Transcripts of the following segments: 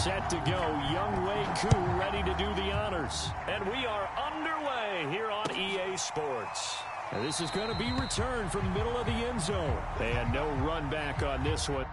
set to go. Young Wei Koo ready to do the honors. And we are underway here on EA Sports. And this is going to be returned from the middle of the end zone. And no run back on this one.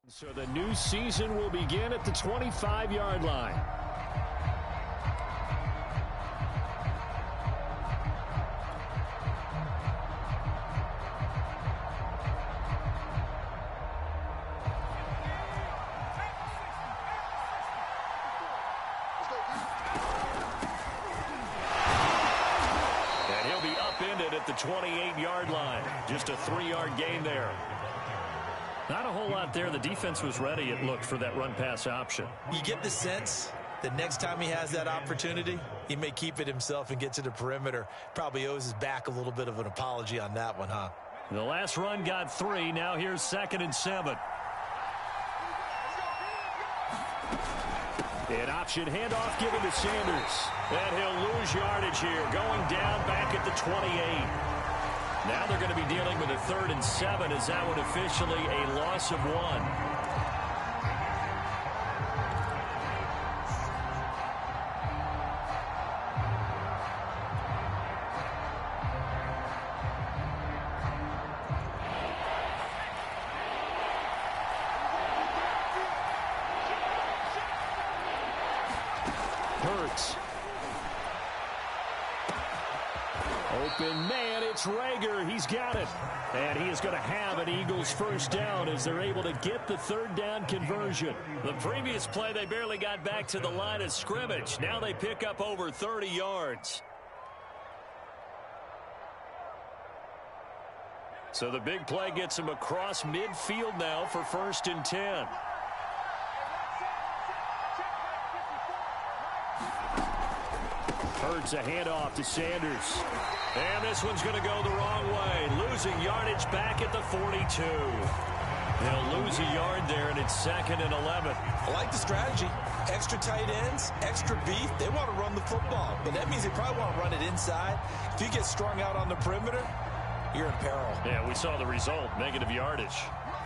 So the new season will begin at the 25-yard line. And he'll be upended at the 28-yard line. Just a 3-yard gain there. Not a whole lot there. The defense was ready, it looked, for that run-pass option. You get the sense that next time he has that opportunity, he may keep it himself and get to the perimeter. Probably owes his back a little bit of an apology on that one, huh? The last run got 3. Now here's 2nd and 7. An option handoff given to Sanders. And he'll lose yardage here, going down back at the 28. Now they're going to be dealing with a 3rd and 7, as that would officially a loss of 1. Hurts. Open man, it's Rager. He's got it. And he is going to have an Eagles first down as they're able to get the 3rd down conversion. The previous play, they barely got back to the line of scrimmage. Now they pick up over 30 yards. So the big play gets him across midfield now for 1st and 10. Hurts a handoff to Sanders. And this one's going to go the wrong way. Losing yardage back at the 42. They'll lose a yard there, and it's 2nd and 11. I like the strategy. Extra tight ends, extra beef. They want to run the football, but that means they probably want to run it inside. If you get strung out on the perimeter, you're in peril. Yeah, we saw the result, negative yardage.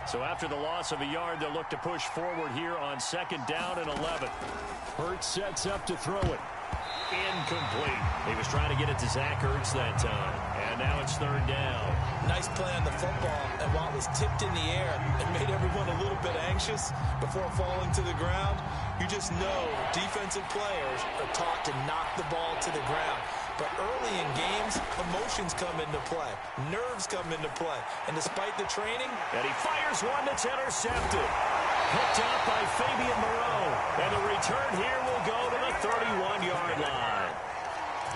So after the loss of a yard, they'll look to push forward here on 2nd down and 11. Hurts sets up to throw it. Incomplete. He was trying to get it to Zach Ertz that time. And now it's 3rd down. Nice play on the football, and while it was tipped in the air, it made everyone a little bit anxious before falling to the ground. You just know defensive players are taught to knock the ball to the ground. But early in games, emotions come into play. Nerves come into play. And despite the training... And he fires one that's intercepted. Picked up by Fabian Moreau. And the return here will go to the 31-yard line.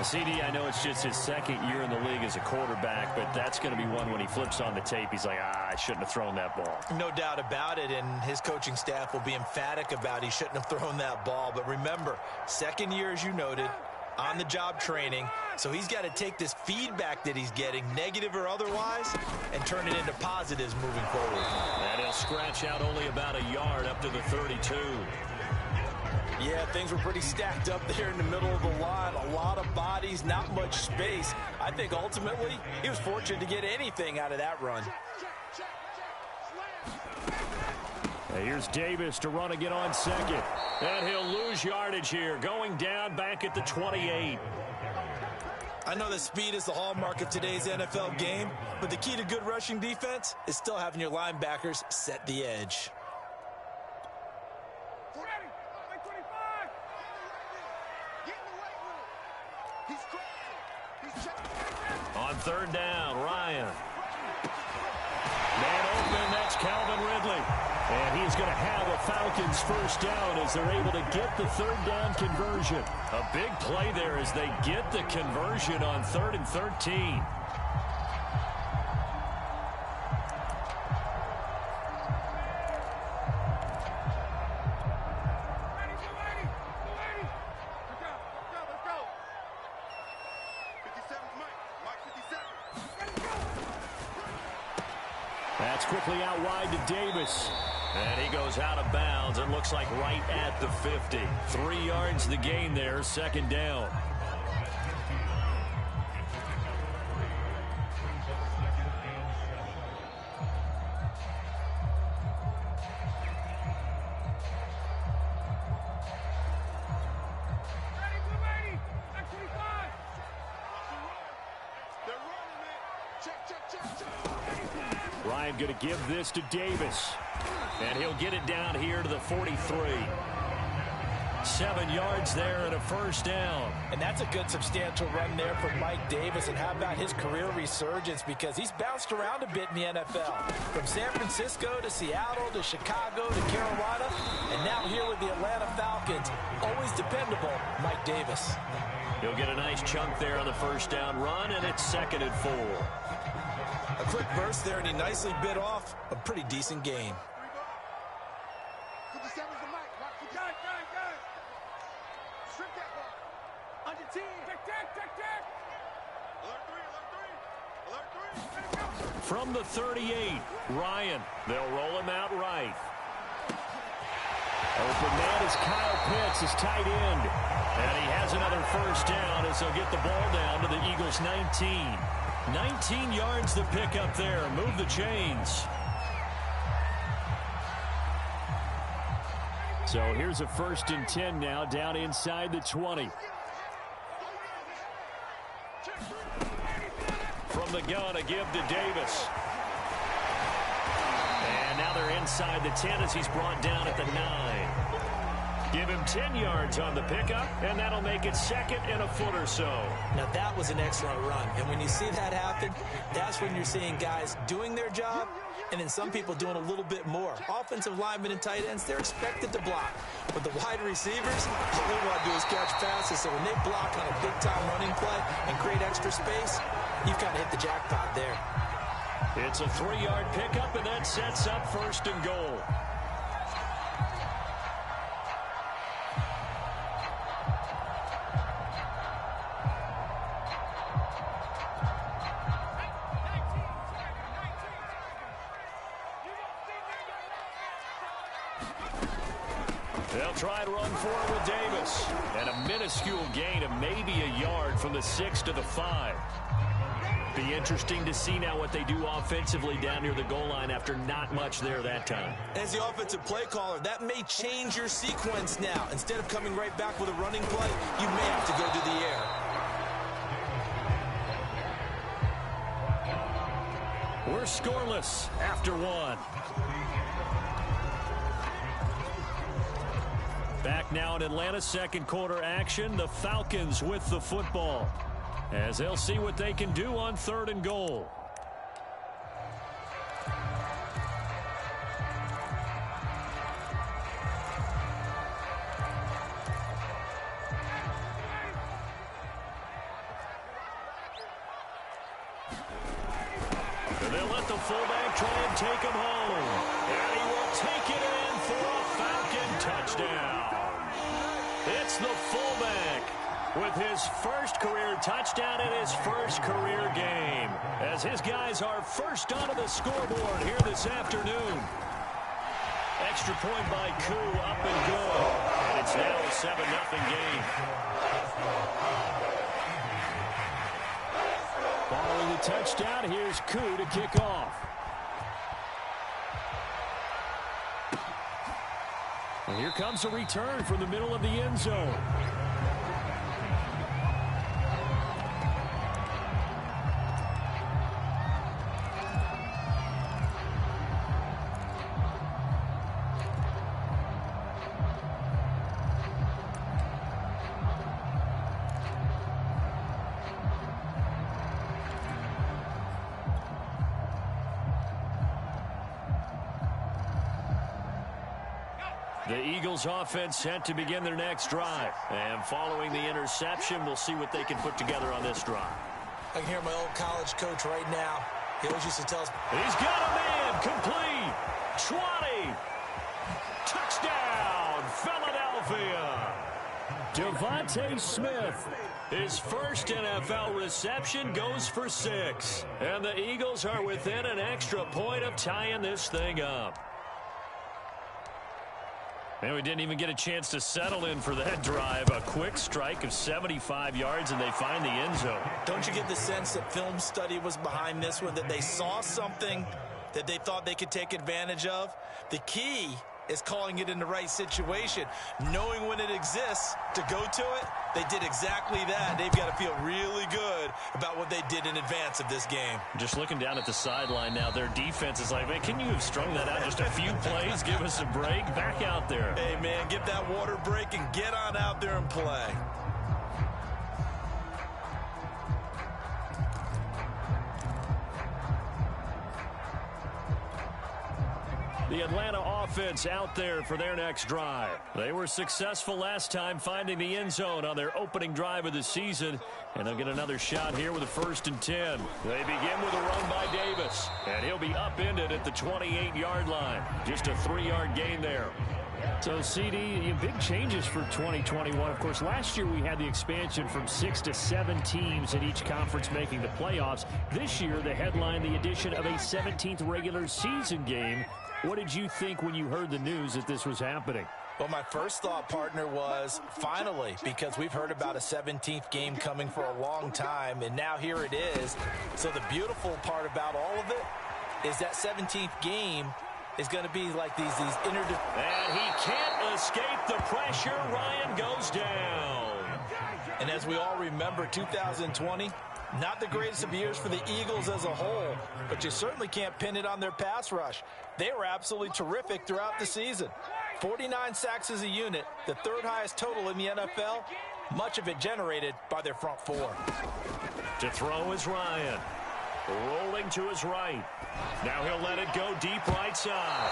CD, I know it's just his 2nd year in the league as a quarterback, but that's going to be one when he flips on the tape. He's like, I shouldn't have thrown that ball. No doubt about it, and his coaching staff will be emphatic about he shouldn't have thrown that ball. But remember, 2nd year, as you noted, on-the-job training, so he's got to take this feedback that he's getting, negative or otherwise, and turn it into positives moving forward. And he'll scratch out only about a yard up to the 32. Yeah, things were pretty stacked up there in the middle of the line. A lot of bodies, not much space. I think ultimately he was fortunate to get anything out of that run. Here's Davis to run again on 2nd. And he'll lose yardage here, going down back at the 28. I know that speed is the hallmark of today's NFL game, but the key to good rushing defense is still having your linebackers set the edge. On 3rd down, Ryan. Man open, that's Calvin Ridley. And he's going to have a Falcons first down as they're able to get the third down conversion. A big play there as they get the conversion on 3rd and 13. That's quickly out wide to Davis. And he goes out of bounds. It looks like right at the 50. 3 yards the gain there, 2nd down. Ryan going to give this to Davis. And he'll get it down here to the 43. 7 yards there and a first down. And that's a good substantial run there for Mike Davis. And how about his career resurgence? Because he's bounced around a bit in the NFL. From San Francisco to Seattle to Chicago to Carolina. And now here with the Atlanta Falcons. Always dependable, Mike Davis. He'll get a nice chunk there on the first down run, and it's 2nd and 4. A quick burst there, and he nicely bit off a pretty decent gain. From the 38, Ryan. They'll roll him out right. Open man is Kyle Pitts, his tight end. And he has another first down as they'll get the ball down to the Eagles' 19. 19 yards to pick up there. Move the chains. So here's a 1st and 10 now down inside the 20. From the gun, a give to Davis. And now they're inside the 10 as he's brought down at the 9. Give him 10 yards on the pickup, and that'll make it 2nd and a foot or so. Now, that was an excellent run. And when you see that happen, that's when you're seeing guys doing their job and then some people doing a little bit more. Offensive linemen and tight ends, they're expected to block. But the wide receivers, all they want to do is catch passes. So when they block on a big-time running play and create extra space, you've kind of hit the jackpot there. It's a 3-yard pickup, and that sets up 1st and goal. They'll try and run for it with Davis. And a minuscule gain of maybe a yard from the 6 to the 5. Be interesting to see now what they do offensively down near the goal line after not much there that time. As the offensive play caller, that may change your sequence now. Instead of coming right back with a running play, you may have to go to the air. We're scoreless after 1. Back now in Atlanta, 2nd quarter action. The Falcons with the football as they'll see what they can do on 3rd and goal. And they'll let the fullback try and take him home. And he will take it in for a Falcon touchdown. It's the fullback with his first career touchdown in his first career game, as his guys are first onto the scoreboard here this afternoon. Extra point by Koo, up and good. And it's now a 7-0 game. Following the touchdown, here's Koo to kick off. And here comes a return from the middle of the end zone. The Eagles offense set to begin their next drive. And following the interception, we'll see what they can put together on this drive. I can hear my old college coach right now. He always used to tell us, he's got a man, complete, 20, touchdown, Philadelphia. Devontae Smith, his first NFL reception, goes for 6. And the Eagles are within an extra point of tying this thing up. And we didn't even get a chance to settle in for that drive. A quick strike of 75 yards, and they find the end zone. Don't you get the sense that film study was behind this one, that they saw something that they thought they could take advantage of? The key is calling it in the right situation, knowing when it exists to go to it. They did exactly that. They've got to feel really good about what they did in advance of this game. Just looking down at the sideline now, their defense is like, man, can you have strung that out just a few plays? Give us a break. Back out there. Hey, man, get that water break and get on out there and play. The Atlanta offense out there for their next drive. They were successful last time finding the end zone on their opening drive of the season. And they'll get another shot here with a 1st and 10. They begin with a run by Davis. And he'll be upended at the 28-yard line. Just a 3-yard gain there. So, CD, big changes for 2021. Of course, last year we had the expansion from 6 to 7 teams in each conference making the playoffs. This year, the headline, the addition of a 17th regular season game. What did you think when you heard the news that this was happening? Well, my first thought, partner, was finally, because we've heard about a 17th game coming for a long time, and now here it is. So the beautiful part about all of it is that 17th game is going to be like these And he can't escape the pressure. Ryan goes down. And as we all remember, 2020, not the greatest of years for the Eagles as a whole, but you certainly can't pin it on their pass rush. They were absolutely terrific throughout the season. 49 sacks as a unit, the 3rd highest total in the NFL, much of it generated by their front 4. To throw is Ryan. Rolling to his right. Now he'll let it go deep right side.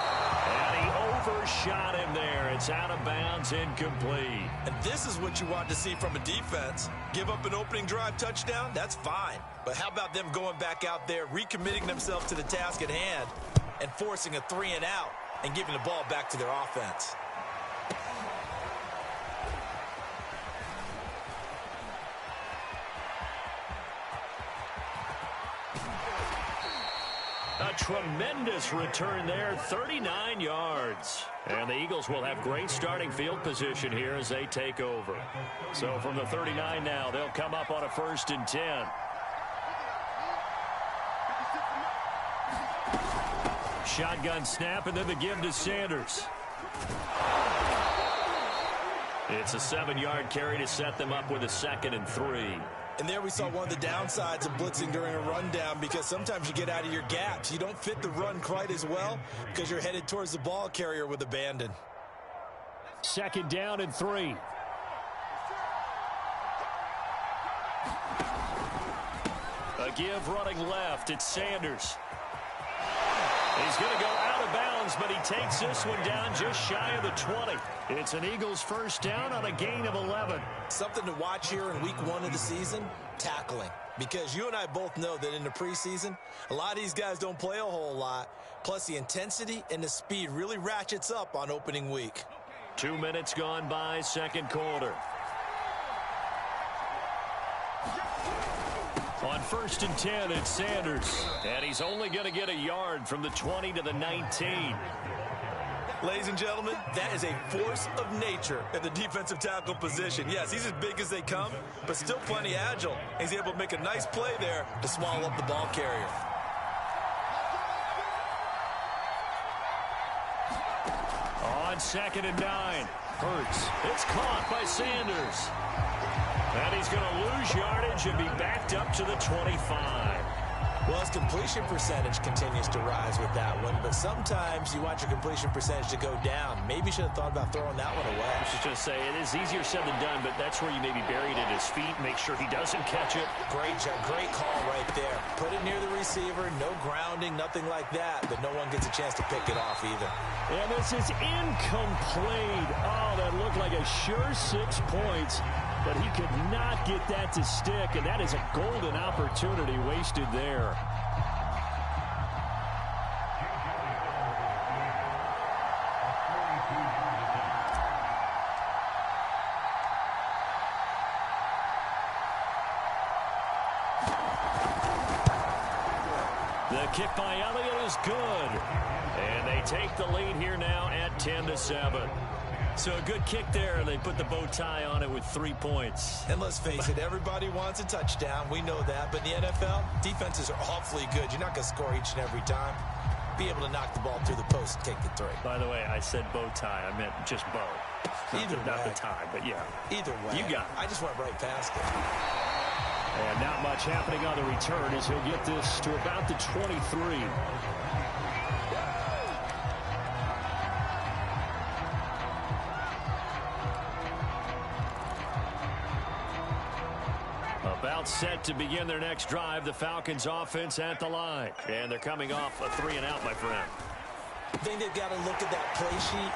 And he overshot him there. It's out of bounds, incomplete. And this is what you want to see from a defense. Give up an opening drive touchdown, that's fine. But how about them going back out there, recommitting themselves to the task at hand, and forcing a 3-and-out and giving the ball back to their offense? A tremendous return there, 39 yards. And the Eagles will have great starting field position here as they take over. So from the 39 now, they'll come up on a 1st and 10. Shotgun snap, and then the give to Sanders. It's a 7-yard carry to set them up with a 2nd and 3. And there we saw one of the downsides of blitzing during a rundown, because sometimes you get out of your gaps. You don't fit the run quite as well because you're headed towards the ball carrier with abandon. 2nd down and 3. A give running left. It's Sanders. He's going to go out of bounds, but he takes this one down just shy of the 20. It's an Eagles 1st down on a gain of 11. Something to watch here in week 1 of the season, tackling. Because you and I both know that in the preseason, a lot of these guys don't play a whole lot. Plus, the intensity and the speed really ratchets up on opening week. 2 minutes gone by, 2nd quarter. On 1st and 10, it's Sanders. And he's only going to get a yard from the 20 to the 19. Ladies and gentlemen, that is a force of nature at the defensive tackle position. Yes, he's as big as they come, but still plenty agile. He's able to make a nice play there to swallow up the ball carrier. On 2nd and 9, Hurts. It's caught by Sanders. And he's going to lose yardage and be backed up to the 25. Well, his completion percentage continues to rise with that one, but sometimes you want your completion percentage to go down. Maybe you should have thought about throwing that one away. I was just going to say, it is easier said than done, but that's where you maybe bury it at his feet, make sure he doesn't catch it. Great job, great call right there. Put it near the receiver, no grounding, nothing like that, but no one gets a chance to pick it off either. And this is incomplete. Oh, that looked like a sure 6 points, but he could not get that to stick, and that is a golden opportunity wasted there. The kick by Elliott is good. And they take the lead here now at 10-7. So a good kick there. They put the bow tie on it with 3 points. And let's face it, everybody wants a touchdown. We know that. But in the NFL, defenses are awfully good. You're not going to score each and every time. Be able to knock the ball through the post and take the 3. By the way, I said bow tie. I meant just bow. Not the tie, but yeah. Either way. You got it. I just went right past it. And not much happening on the return as he'll get this to about the 23. About set to begin their next drive, the Falcons offense at the line. And they're coming off a 3-and-out, my friend. I think they've got to look at that play sheet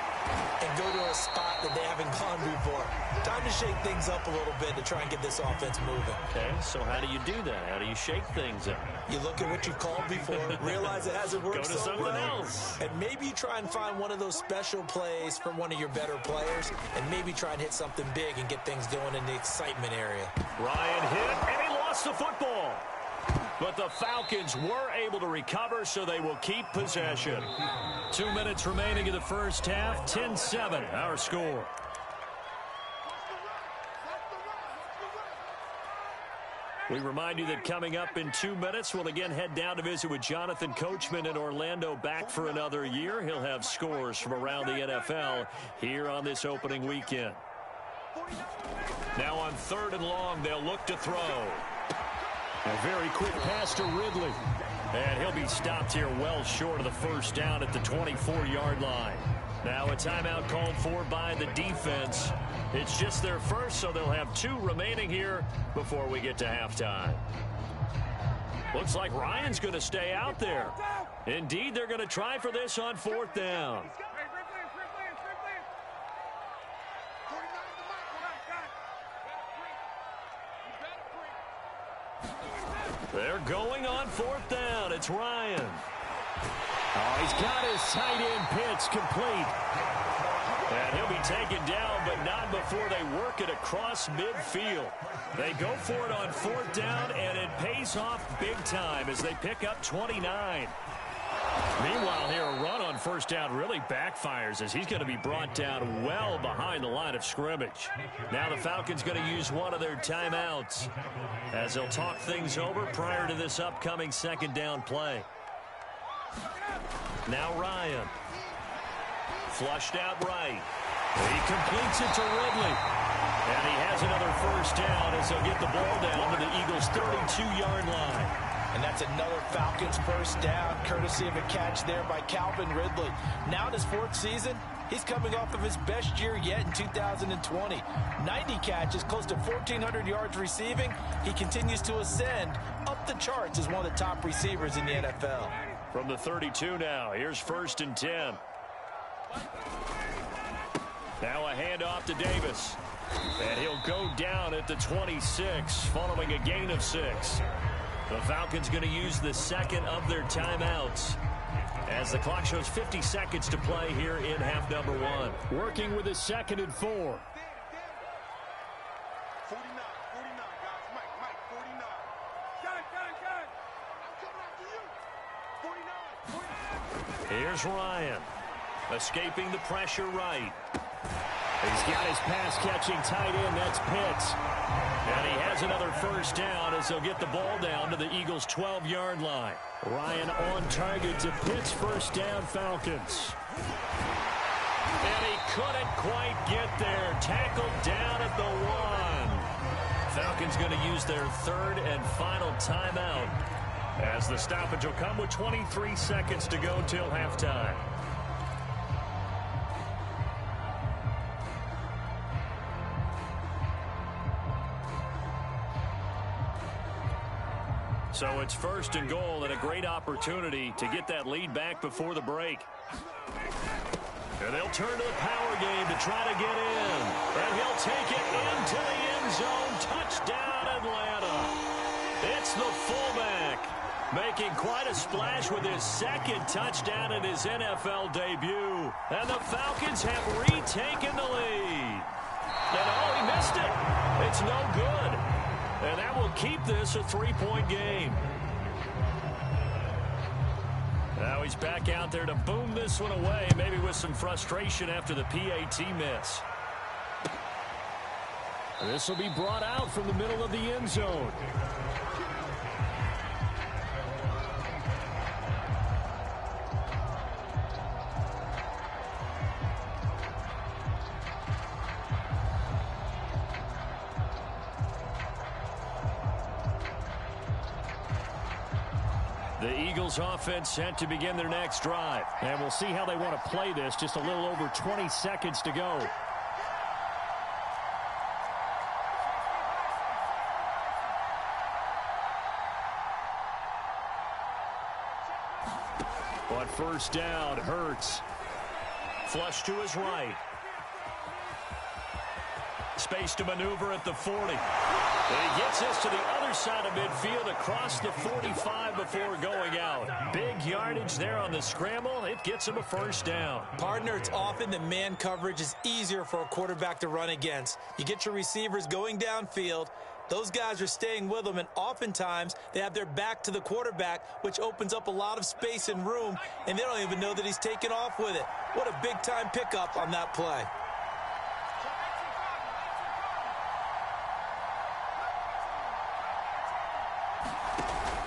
and go to a spot that they haven't gone before. Time to shake things up a little bit to try and get this offense moving. Okay, so how do you do that? How do you shake things up? You look at what you've called before, realize it hasn't worked so well. Go to something else. And maybe you try and find one of those special plays from one of your better players, and maybe try and hit something big and get things going in the excitement area. Ryan hit, and he lost the football. But the Falcons were able to recover, so they will keep possession. 2 minutes remaining in the first half. 10-7, our score. We remind you that coming up in 2 minutes, we'll again head down to visit with Jonathan Coachman in Orlando, back for another year. He'll have scores from around the NFL here on this opening weekend. Now on 3rd and long, they'll look to throw. A very quick pass to Ridley. And he'll be stopped here well short of the first down at the 24-yard line. Now a timeout called for by the defense. It's just their first, so they'll have 2 remaining here before we get to halftime. Looks like Ryan's going to stay out there. Indeed, they're going to try for this on 4th down. They're going on 4th down. It's Ryan. Oh, he's got his tight end pitch complete. And he'll be taken down, but not before they work it across midfield. They go for it on 4th down, and it pays off big time as they pick up 29. Meanwhile, here, a run on 1st down really backfires as he's going to be brought down well behind the line of scrimmage. Now the Falcons going to use one of their timeouts as they'll talk things over prior to this upcoming 2nd down play. Now Ryan. Flushed out right. He completes it to Ridley. And he has another 1st down as they'll get the ball down to the Eagles' 32-yard line. And that's another Falcons 1st down, courtesy of a catch there by Calvin Ridley. Now in his 4th season, he's coming off of his best year yet in 2020. 90 catches, close to 1,400 yards receiving. He continues to ascend up the charts as one of the top receivers in the NFL. From the 32 now, here's 1st and 10. Now a handoff to Davis. And he'll go down at the 26 following a gain of 6. The Falcons going to use the 2nd of their timeouts as the clock shows 50 seconds to play here in half number 1. Working with a 2nd and 4. 49, 49, guys. Mike, 49. Shot. I'm coming after you. 49. Here's Ryan. Escaping the pressure right. He's got his pass-catching tight end. That's Pitts. And he has another 1st down as they'll get the ball down to the Eagles' 12-yard line. Ryan on target to Pitts. 1st down, Falcons. And he couldn't quite get there. Tackled down at the 1. Falcons going to use their 3rd and final timeout As the stoppage will come with 23 seconds to go till halftime. So it's first and goal and a great opportunity to get that lead back before the break. And they'll turn to the power game to try to get in. And he'll take it into the end zone. Touchdown, Atlanta. It's the fullback making quite a splash with his second touchdown in his NFL debut. And the Falcons have retaken the lead. And oh, he missed it. It's no good. And that will keep this a 3-point game. Now he's back out there to boom this one away, maybe with some frustration after the PAT miss. This will be brought out from the middle of the end zone. The Eagles offense set to begin their next drive. And we'll see how they want to play this. Just a little over 20 seconds to go. But first down, Hurts. Flush to his right. Space to maneuver at the 40. He gets this to the other side of midfield across the 45 before going out. Big yardage there on the scramble. It gets him a first down. Partner, it's often that man coverage is easier for a quarterback to run against. You get your receivers going downfield. Those guys are staying with them, and oftentimes they have their back to the quarterback, which opens up a lot of space and room, and they don't even know that he's taken off with it. What a big-time pickup on that play.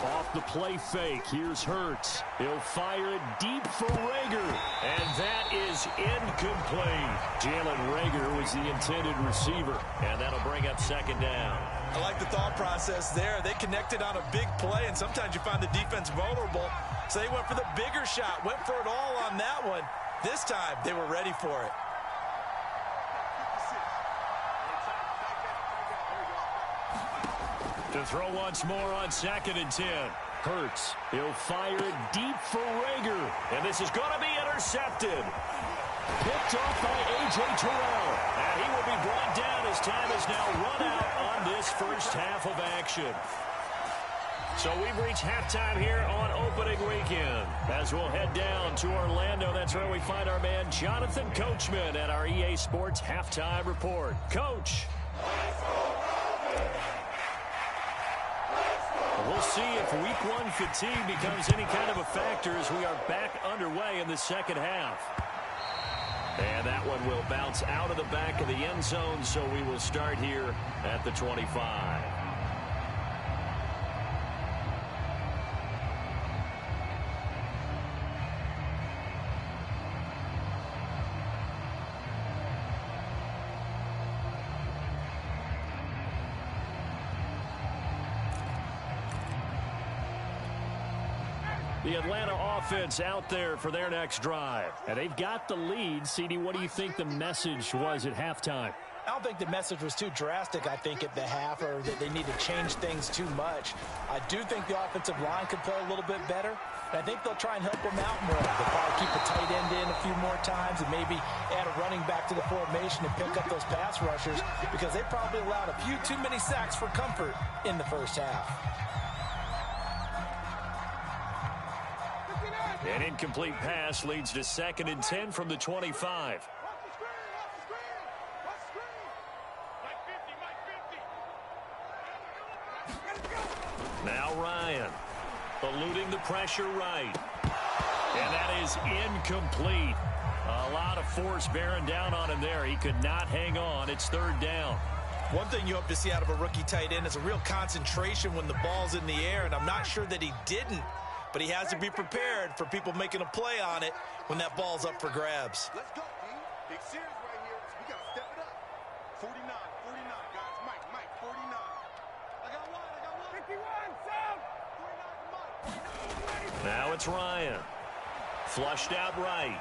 Off the play fake, here's Hurts. He'll fire it deep for Rager, and that is incomplete. Jalen Rager was the intended receiver, and that'll bring up second down. I like the thought process there. They connected on a big play, and sometimes you find the defense vulnerable, so they went for the bigger shot, went for it all on that one. This time, they were ready for it. To throw once more on 2nd and 10. Hurts. He'll fire it deep for Rager. And this is going to be intercepted. Picked off by A.J. Terrell. And he will be brought down as time is now run out on this first half of action. So we've reached halftime here on opening weekend. As we'll head down to Orlando, that's where we find our man Jonathan Coachman at our EA Sports Halftime Report. Coach. We'll see if week one fatigue becomes any kind of a factor as we are back underway in the second half. And that one will bounce out of the back of the end zone, so we will start here at the 25. The Atlanta offense out there for their next drive. And they've got the lead. CD, what do you think the message was at halftime? I don't think the message was too drastic, I think, at the half, or that they need to change things too much. I do think the offensive line could play a little bit better. And I think they'll try and help them out more. They'll probably keep a tight end in a few more times and maybe add a running back to the formation and pick up those pass rushers, because they probably allowed a few too many sacks for comfort in the first half. An incomplete pass leads to 2nd and 10 from the 25. Now Ryan, eluding the pressure right. And that is incomplete. A lot of force bearing down on him there. He could not hang on. It's 3rd down. One thing you hope to see out of a rookie tight end is a real concentration when the ball's in the air, and I'm not sure that he didn't. But he has to be prepared for people making a play on it when that ball's up for grabs. Let's go, D. Big series right here. We got to step it up. 49, guys. Mike, 49. I got one. 51, Sam. 49 for Mike. Now it's Ryan. Flushed out right.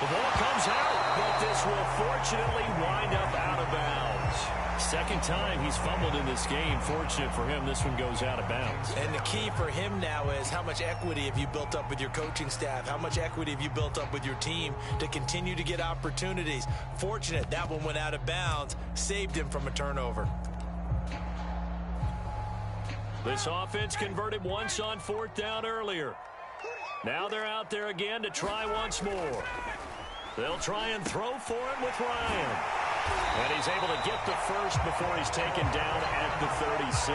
The ball comes out, but this will fortunately wind up out of bounds. Second time he's fumbled in this game. Fortunate for him, this one goes out of bounds. And the key for him now is how much equity have you built up with your coaching staff? How much equity have you built up with your team to continue to get opportunities? Fortunate that one went out of bounds, saved him from a turnover. This offense converted once on fourth down earlier. Now they're out there again to try once more. They'll try and throw for it with Ryan. And he's able to get the first before he's taken down at the 36.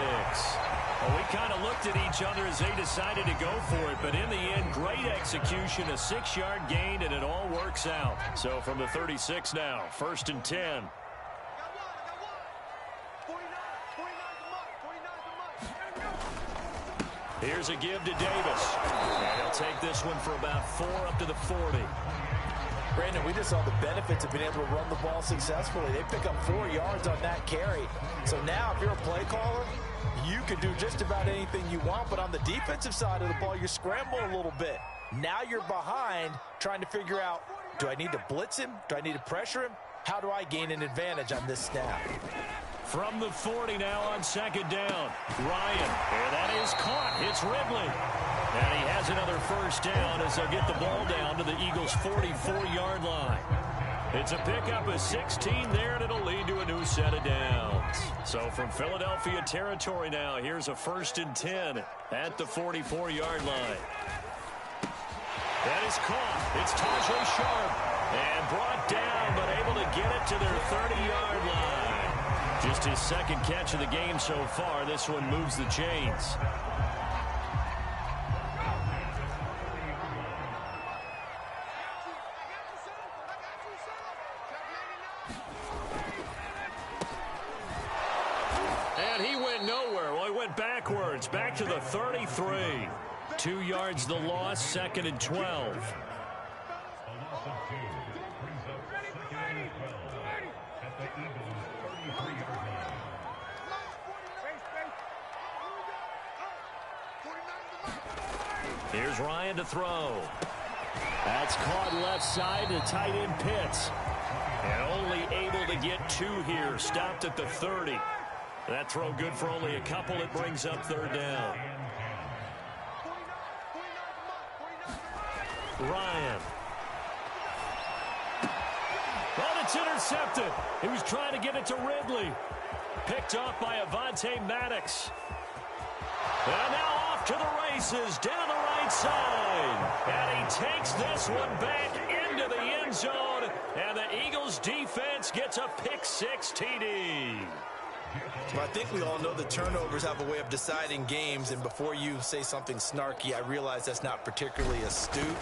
Well, we kind of looked at each other as they decided to go for it, but in the end, great execution, a 6-yard gain, and it all works out. So from the 36 now, 1st and 10. Here's a give to Davis. And he'll take this one for about 4 up to the 40. Brandon, we just saw the benefits of being able to run the ball successfully. They pick up 4 yards on that carry. So now if you're a play caller, you can do just about anything you want. But on the defensive side of the ball, you're scrambling a little bit. Now you're behind trying to figure out, do I need to blitz him? Do I need to pressure him? How do I gain an advantage on this snap? From the 40 now on 2nd down. Ryan, and that is caught. It's Ridley. And he has another first down as they'll get the ball down to the Eagles' 44-yard line. It's a pickup of 16 there, and it'll lead to a new set of downs. So from Philadelphia territory now, here's a 1st and 10 at the 44-yard line. That is caught. It's Tajay Sharp. And brought down, but able to get it to their 30-yard line. Just his second catch of the game so far. This one moves the chains. And he went nowhere. Well, he went backwards, back to the 33. 2 yards the loss, 2nd and 12. Here's Ryan to throw. That's caught left side to tight end Pitts. And only able to get 2 here. Stopped at the 30. That throw good for only a couple. It brings up 3rd down. Ryan. Well, it's intercepted. He was trying to get it to Ridley. Picked off by Avonte Maddox. And now off to the races, down the right side. And he takes this one back into the end zone. And the Eagles defense gets a pick-6 TD. Well, I think we all know that turnovers have a way of deciding games, and before you say something snarky, I realize that's not particularly astute.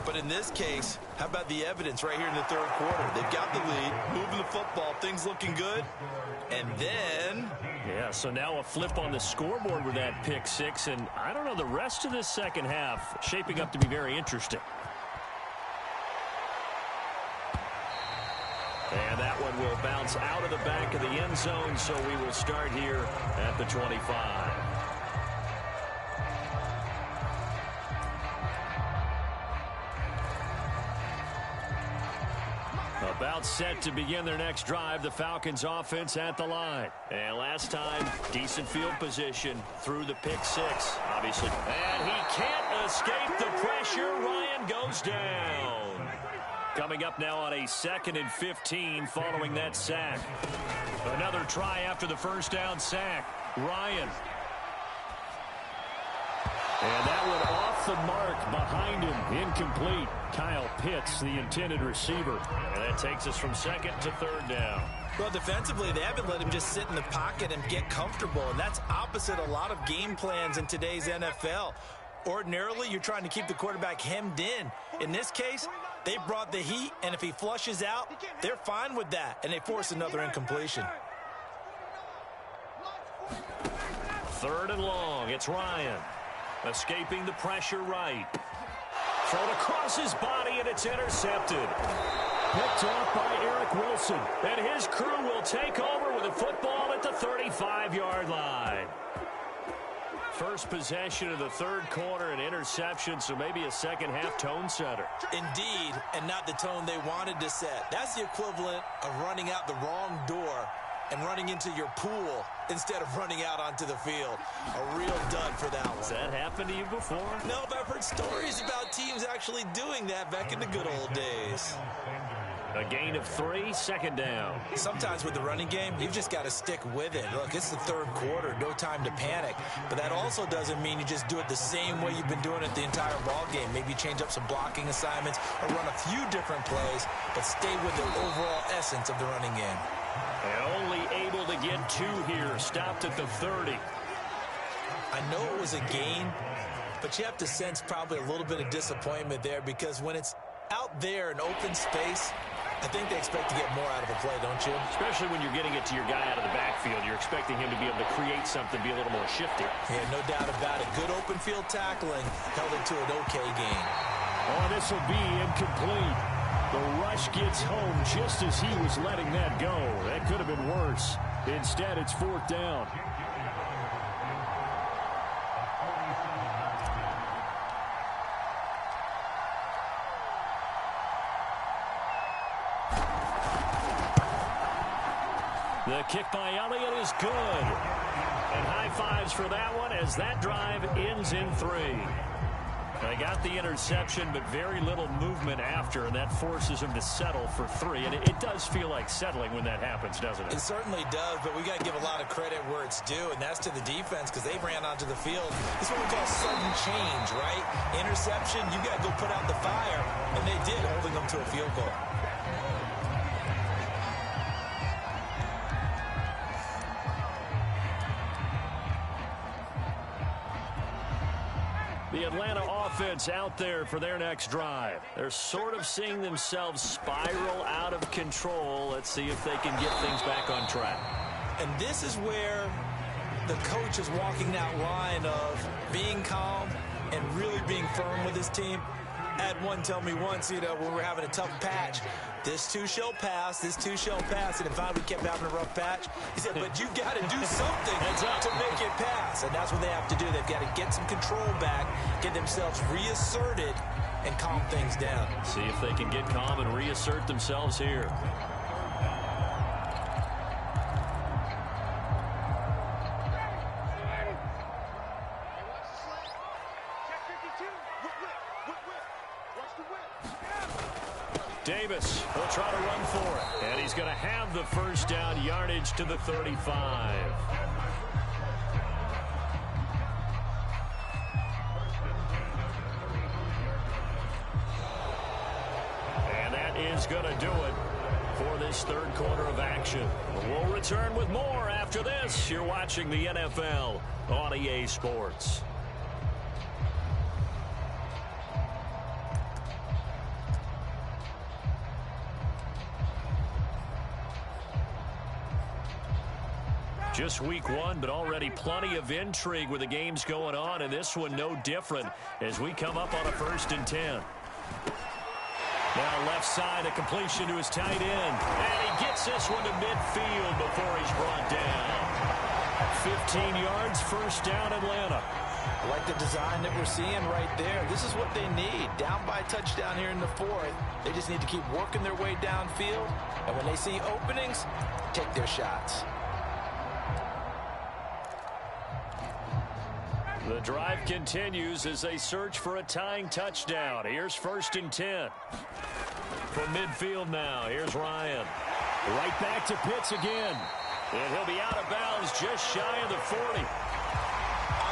But in this case, how about the evidence right here in the 3rd quarter? They've got the lead, moving the football, things looking good, and then... Yeah, so now a flip on the scoreboard with that pick-6, and I don't know, the rest of this second half shaping up to be very interesting. And that one will bounce out of the back of the end zone, so we will start here at the 25. About set to begin their next drive, the Falcons offense at the line. And last time, decent field position through the pick-6, obviously. And he can't escape the pressure. Ryan goes down. Coming up now on a 2nd and 15 following that sack. Another try after the first down sack. Ryan. And that one off the mark behind him. Incomplete. Kyle Pitts, the intended receiver. And that takes us from 2nd to 3rd down. Well, defensively, they haven't let him just sit in the pocket and get comfortable, and that's opposite a lot of game plans in today's NFL. Ordinarily, you're trying to keep the quarterback hemmed in. In this case, they brought the heat, and if he flushes out, they're fine with that, and they force another incompletion. 3rd and long. It's Ryan. Escaping the pressure right. Thrown across his body, and it's intercepted. Picked off by Eric Wilson. And his crew will take over with the football at the 35-yard line. First possession of the third quarter, an interception, so maybe a second-half tone setter. Indeed, and not the tone they wanted to set. That's the equivalent of running out the wrong door and running into your pool instead of running out onto the field. A real dud for that one. Has that happened to you before? No, but I've heard stories about teams actually doing that back in the good old days. A gain of 3, second down. Sometimes with the running game, you've just got to stick with it. Look, it's the third quarter, no time to panic. But that also doesn't mean you just do it the same way you've been doing it the entire ball game. Maybe change up some blocking assignments or run a few different plays, but stay with the overall essence of the running game. And only able to get 2 here, stopped at the 30. I know it was a gain, but you have to sense probably a little bit of disappointment there because when it's out there in open space, I think they expect to get more out of the play, don't you? Especially when you're getting it to your guy out of the backfield. You're expecting him to be able to create something, be a little more shifty. Yeah, no doubt about it. Good open field tackling held it to an okay gain. Oh, this will be incomplete. The rush gets home just as he was letting that go. That could have been worse. Instead, it's 4th down. The kick by Elliott is good. And high fives for that one as that drive ends in 3. They got the interception, but very little movement after, and that forces him to settle for 3. And it does feel like settling when that happens, doesn't it? It certainly does, but we got to give a lot of credit where it's due, and that's to the defense because they ran onto the field. This is what we call sudden change, right? Interception, you got to go put out the fire, and they did, holding them to a field goal. The Atlanta offense out there for their next drive. They're sort of seeing themselves spiral out of control. Let's see if they can get things back on track. And this is where the coach is walking that line of being calm and really being firm with his team. I had one tell me once, when we were having a tough patch, this too shall pass, this too shall pass. And if we kept having a rough patch, he said, but you got to do something to make it pass. And that's what they have to do. They've got to get some control back, get themselves reasserted, and calm things down. See if they can get calm and reassert themselves here. Davis will try to run for it. And he's going to have the first down, yardage to the 35. And that is going to do it for this third quarter of action. We'll return with more after this. You're watching the NFL on EA Sports. Just week 1, but already plenty of intrigue with the games going on, and this one no different as we come up on a 1st and 10. Now left side, a completion to his tight end, and he gets this one to midfield before he's brought down. 15 yards, first down Atlanta. I like the design that we're seeing right there. This is what they need. Down by a touchdown here in the 4th. They just need to keep working their way downfield, and when they see openings, take their shots. The drive continues as they search for a tying touchdown. Here's 1st and 10. From midfield now, here's Ryan. Right back to Pitts again. And he'll be out of bounds just shy of the 40.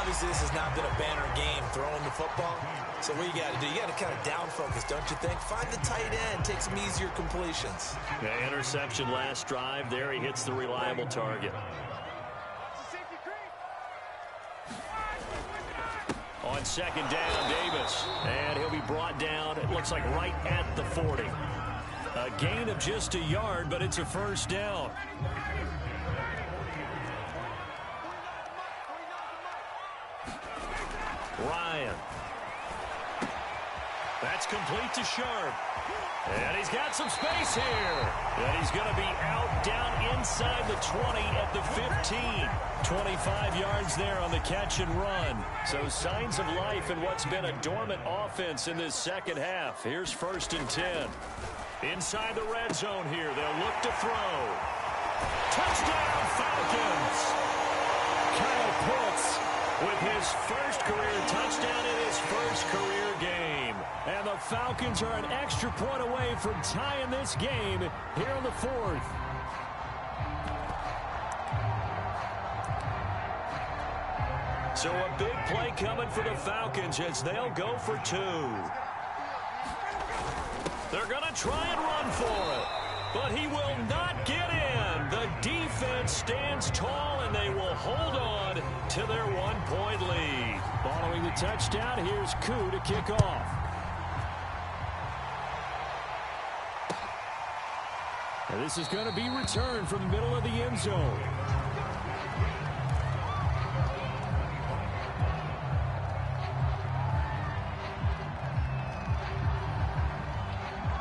Obviously, this has not been a banner game throwing the football. So what you got to do, you got to kind of down focus, don't you think? Find the tight end, take some easier completions. Yeah, interception last drive. There he hits the reliable target. On 2nd down, Davis. And he'll be brought down, it looks like right at the 40. A gain of just a yard, but it's a first down. Ryan. That's complete to Sharp. And he's got some space here. And he's going to be out down inside the 20 at the 15. 25 yards there on the catch and run. So signs of life in what's been a dormant offense in this second half. Here's 1st and 10. Inside the red zone here. They'll look to throw. Touchdown, Falcons. Kyle Pitts with his first career touchdown in his first career game. And the Falcons are an extra point away from tying this game here in the 4th. So a big play coming for the Falcons as they'll go for 2. They're going to try and run for it, but he will not get in. The defense stands tall, and they will hold on to their 1-point lead. Following the touchdown, here's Koo to kick off. And this is going to be returned from the middle of the end zone.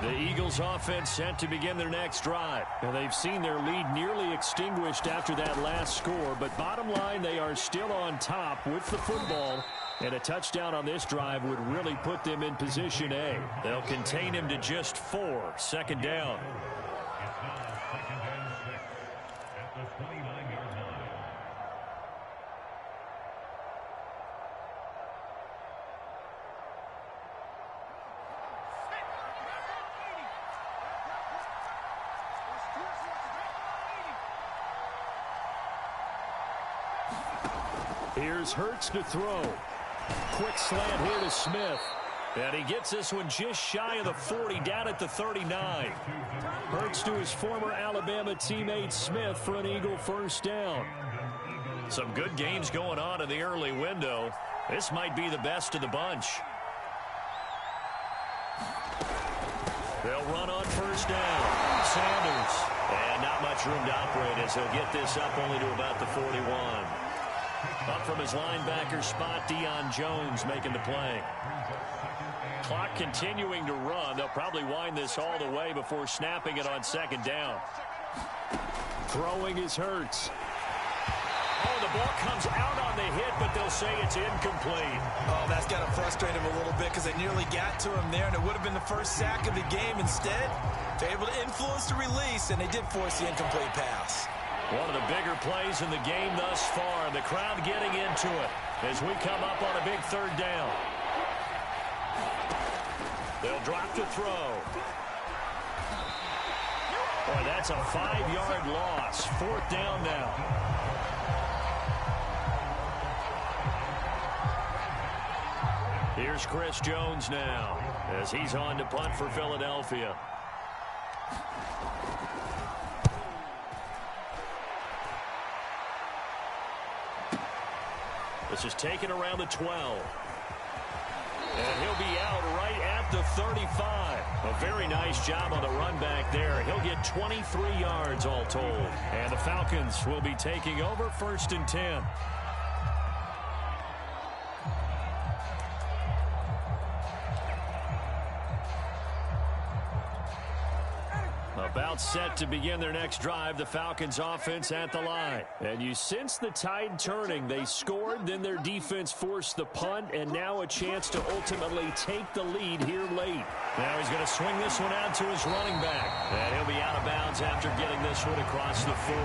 The Eagles offense set to begin their next drive. Now they've seen their lead nearly extinguished after that last score, but bottom line, they are still on top with the football, and a touchdown on this drive would really put them in position A. They'll contain him to just 4, 2nd down. Here's Hurts to throw. Quick slant here to Smith. And he gets this one just shy of the 40, down at the 39. Hurts to his former Alabama teammate Smith for an Eagle 1st down. Some good games going on in the early window. This might be the best of the bunch. They'll run on 1st down. Sanders. And not much room to operate as he'll get this up only to about the 41. Up from his linebacker spot, Deion Jones making the play. Clock continuing to run. They'll probably wind this all the way before snapping it on 2nd down. Throwing is Hurts. Oh, the ball comes out on the hit, but they'll say it's incomplete. Oh, that's got to frustrate him a little bit because they nearly got to him there, and it would have been the first sack of the game. Instead, they're able to influence the release, and they did force the incomplete pass. One of the bigger plays in the game thus far. The crowd getting into it as we come up on a big 3rd down. They'll drop to throw. Boy, that's a 5-yard loss. 4th down now. Here's Chris Jones now as he's on to punt for Philadelphia. This is taken around the 12. And he'll be out right at the 35. A very nice job on the run back there. He'll get 23 yards all told. And the Falcons will be taking over 1st and 10. About set to begin their next drive, the Falcons offense at the line. And you sense the tide turning. They scored, then their defense forced the punt, and now a chance to ultimately take the lead here late. Now he's going to swing this one out to his running back. And he'll be out of bounds after getting this one across the 40.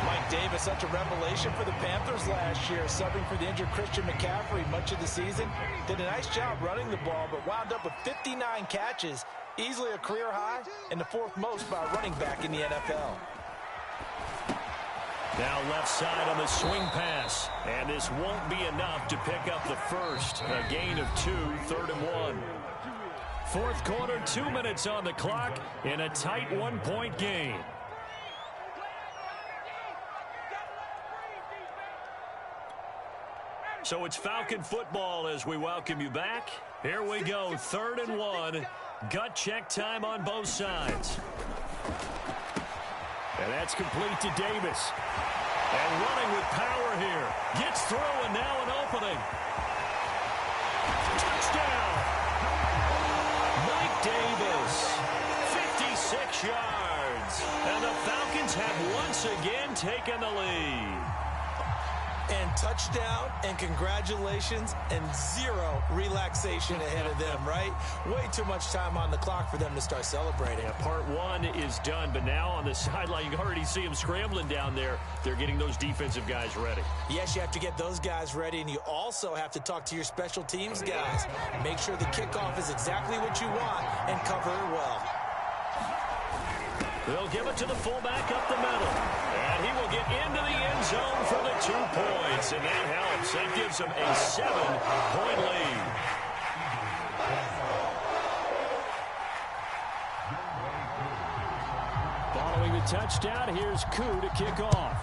Mike Davis, such a revelation for the Panthers last year, subbing for the injured Christian McCaffrey much of the season. Did a nice job running the ball, but wound up with 59 catches. Easily a career high and the 4th most by a running back in the NFL. Now left side on the swing pass. And this won't be enough to pick up the first. A gain of 2, 3rd and 1. 4th quarter, 2 minutes on the clock in a tight 1-point game. So it's Falcon football as we welcome you back. Here we go, 3rd and 1. Gut check time on both sides. And that's complete to Davis. And running with power here. Gets through and now an opening. Touchdown! Davis, 56 yards. And the Falcons have once again taken the lead. And touchdown, and congratulations, and zero relaxation ahead of them, right? Way too much time on the clock for them to start celebrating. Yeah, part one is done, but now on the sideline, you can already see them scrambling down there. They're getting those defensive guys ready. Yes, you have to get those guys ready, and you also have to talk to your special teams guys. Make sure the kickoff is exactly what you want and cover it well. They'll give it to the fullback up the middle. And he will get into the end zone for the 2 points. And that helps. That gives them a 7-point lead. Following the touchdown, here's Koo to kick off.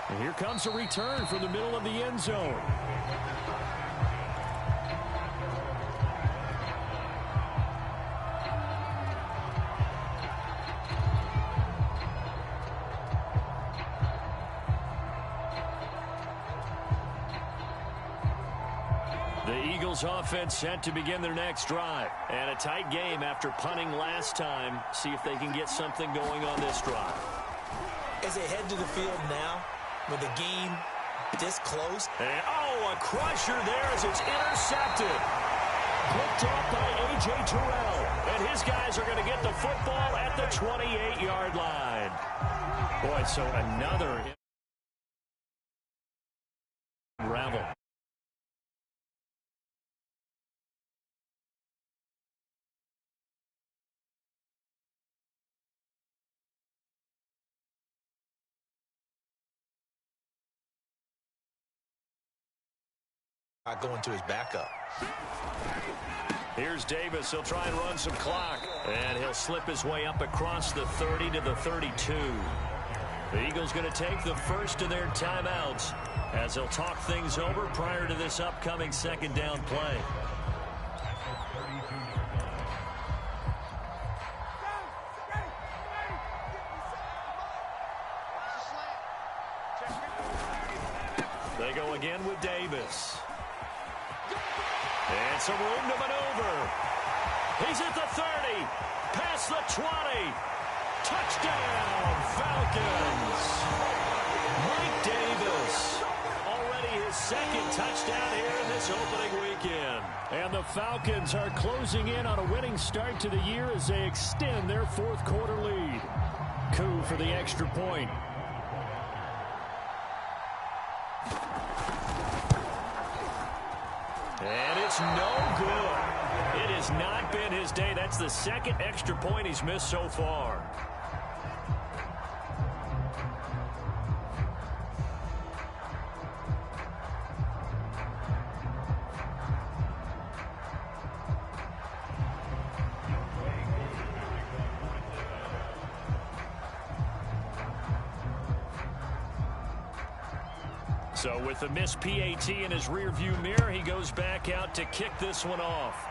And here comes a return from the middle of the end zone. Offense set to begin their next drive. And a tight game after punting last time. See if they can get something going on this drive. As they head to the field now, with the game this close. And, a crusher there as it's intercepted. Picked off by A.J. Terrell. And his guys are going to get the football at the 28-yard line. Boy, so another unravel. Going to his backup. Here's Davis. He'll try and run some clock. And he'll slip his way up across the 30 to the 32. The Eagles going to take the first of their timeouts as they'll talk things over prior to this upcoming second down play. They go again with Davis. And some room to maneuver. He's at the 30. Past the 20. Touchdown, Falcons. Mike Davis. Already his second touchdown here in this opening weekend. And the Falcons are closing in on a winning start to the year as they extend their fourth quarter lead. Koo for the extra point. And it's no good. It has not been his day. That's the second extra point he's missed so far. So with the missed PAT in his rearview mirror, he goes back out to kick this one off.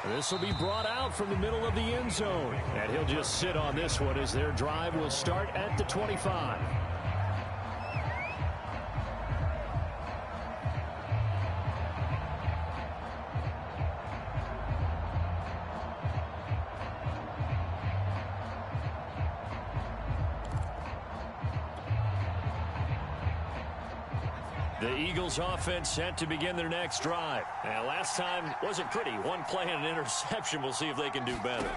This will be brought out from the middle of the end zone. And he'll just sit on this one as their drive will start at the 25. The Eagles offense set to begin their next drive. And last time wasn't pretty. One play and an interception. We'll see if they can do better.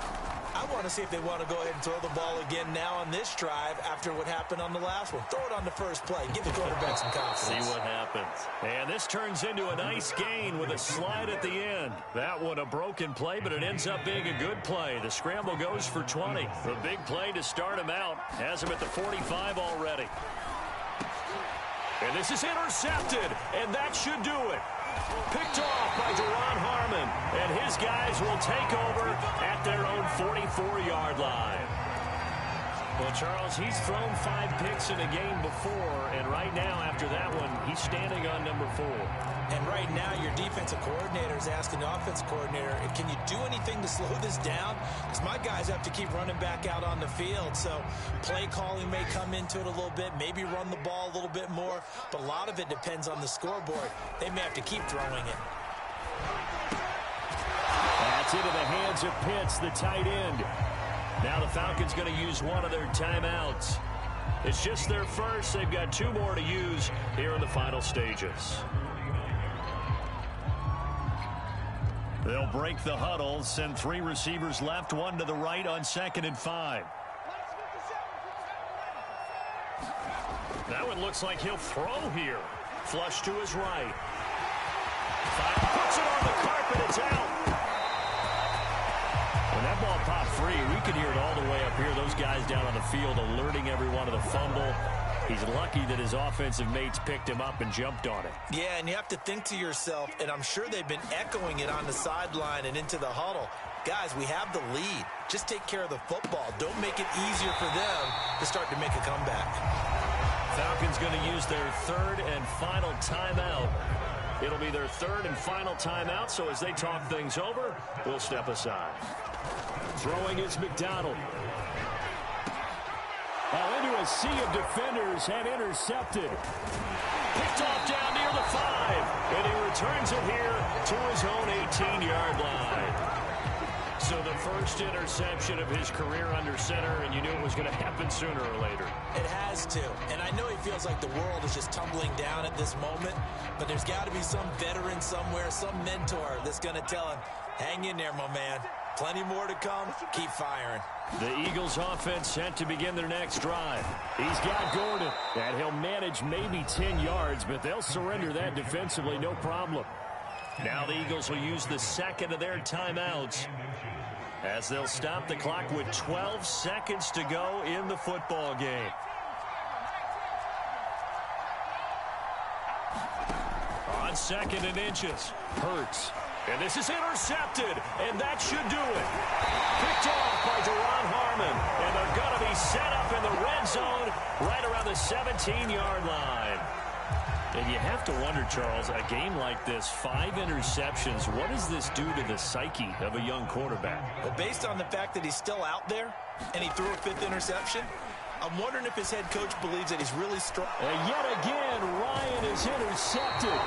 I want to see if they want to go ahead and throw the ball again now on this drive after what happened on the last one. Throw it on the first play. Give the quarterback some confidence. See what happens. And this turns into a nice gain with a slide at the end. That one a broken play, but it ends up being a good play. The scramble goes for 20. The big play to start him out. Has him at the 45 already. And this is intercepted, and that should do it. Picked off by Duron Harmon, and his guys will take over at their own 44-yard line. Well, Charles, he's thrown 5 picks in a game before, and right now after that one, he's standing on number 4. And right now, your defensive coordinator is asking the offensive coordinator, can you do anything to slow this down? Because my guys have to keep running back out on the field. So play calling may come into it a little bit, maybe run the ball a little bit more. But a lot of it depends on the scoreboard. They may have to keep throwing it. That's into the hands of Pitts, the tight end. Now the Falcons going to use one of their timeouts. It's just their first. They've got 2 more to use here in the final stages. They'll break the huddle, send 3 receivers left, 1 to the right on 2nd and 5. That one looks like he'll throw here. Flush to his right. Puts it on the carpet. It's out. When that ball popped free, we could hear it all the way up here. Those guys down on the field alerting everyone of the fumble. He's lucky that his offensive mates picked him up and jumped on it. Yeah, and you have to think to yourself, and I'm sure they've been echoing it on the sideline and into the huddle. Guys, we have the lead. Just take care of the football. Don't make it easier for them to start to make a comeback. Falcons going to use their 3rd and final timeout. It'll be their 3rd and final timeout, so as they talk things over, we'll step aside. Throwing is McDonald. Into a sea of defenders and intercepted. Picked off down near the 5, and he returns it here to his own 18-yard line. So the first interception of his career under center, and you knew it was going to happen sooner or later. It has to, and I know he feels like the world is just tumbling down at this moment, but there's got to be some veteran somewhere, some mentor that's going to tell him, hang in there, my man. Plenty more to come. Keep firing. The Eagles offense set to begin their next drive. He's got Gordon, and he'll manage maybe 10 yards, but they'll surrender that defensively, no problem. Now the Eagles will use the 2nd of their timeouts as they'll stop the clock with 12 seconds to go in the football game. On 2nd and inches, Hurts. And this is intercepted, and that should do it. Picked off by Deron Harmon, and they're going to be set up in the red zone right around the 17-yard line. And you have to wonder, Charles, a game like this, 5 interceptions, what does this do to the psyche of a young quarterback? Well, based on the fact that he's still out there and he threw a 5th interception, I'm wondering if his head coach believes that he's really strong. And yet again, Ryan is intercepted.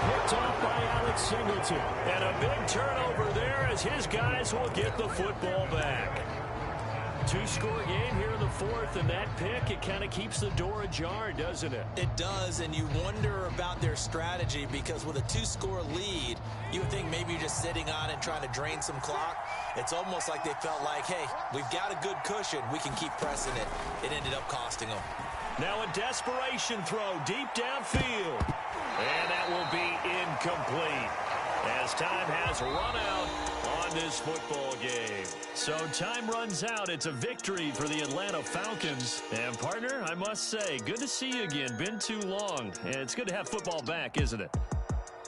Picked off by Alex Singleton. And a big turnover there as his guys will get the football back. 2-score game here in the 4th, and that pick, it kind of keeps the door ajar, doesn't it? It does, and you wonder about their strategy because with a 2-score lead, you would think maybe you're just sitting on it trying to drain some clock. It's almost like they felt like, hey, we've got a good cushion. We can keep pressing it. It ended up costing them. Now a desperation throw deep downfield. And that will be incomplete as time has run out on this football game. So time runs out. It's a victory for the Atlanta Falcons. And, partner, I must say, good to see you again. Been too long. And it's good to have football back, isn't it?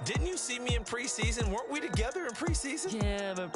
Didn't you see me in preseason? Weren't we together in preseason? Yeah, but